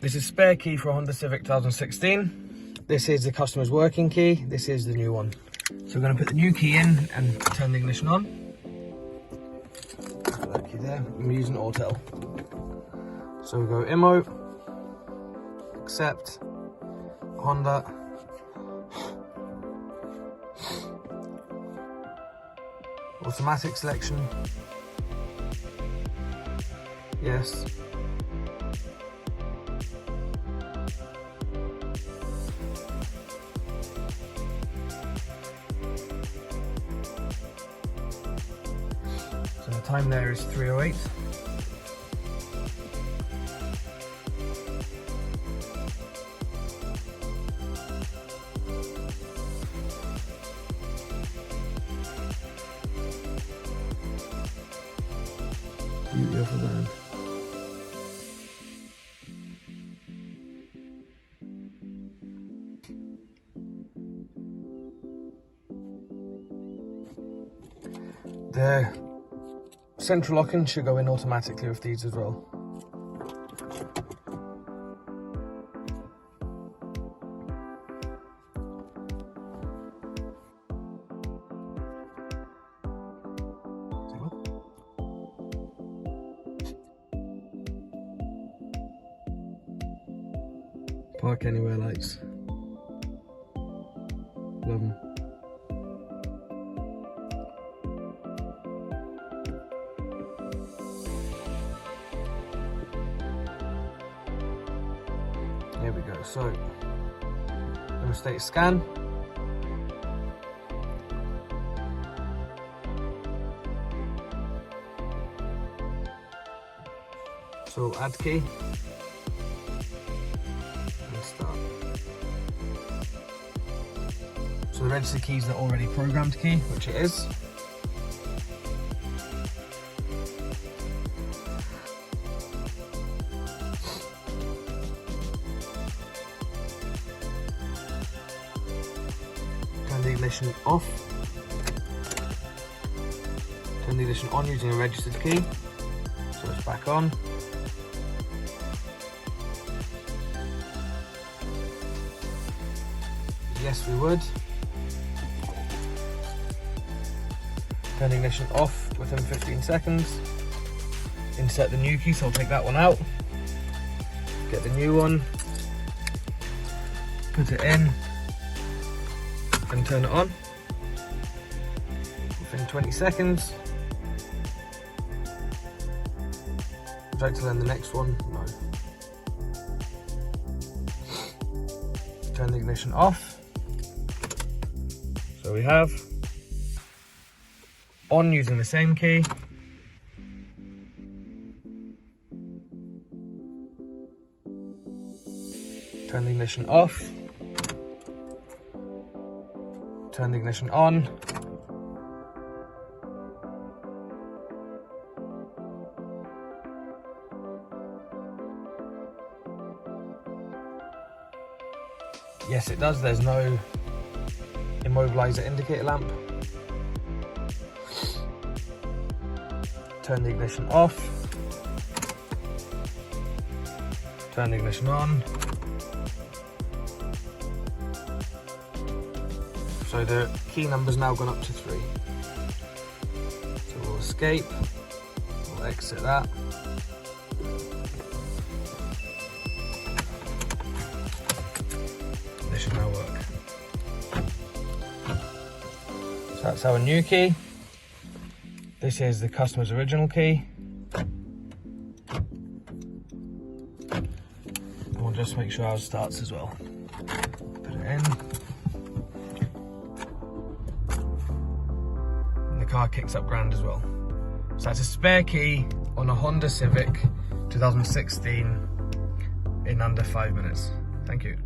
This is spare key for a Honda Civic 2016. This is the customer's working key. This is the new one. So we're going to put the new key in and turn the ignition on. Put that key there. I'm using Autel. So we go IMO, accept, Honda, automatic selection, yes, so the time there is 3:08. Beautiful man. The central locking should go in automatically with these as well. Park anywhere lights. Love them. Here we go. So, state scan. So add key. Start. So the register key is the already programmed key, which it is. Turn the ignition off. Turn the ignition on using a registered key. So it's back on. Yes, we would. Turn the ignition off within 15 seconds. Insert the new key, so I'll take that one out. Get the new one. Put it in. And turn it on. Within 20 seconds. Would you like to learn the next one? No. Turn the ignition off. So we have on using the same key. Turn the ignition off. Turn the ignition on. Yes, it does. There's no immobilizer indicator lamp. Turn the ignition off. Turn the ignition on. So the key number's now gone up to 3. So we'll escape. We'll exit that. This should now work. So that's our new key. This is the customer's original key. And we'll just make sure ours starts as well. Put it in. And the car kicks up grand as well. So that's a spare key on a Honda Civic 2016 in under 5 minutes. Thank you.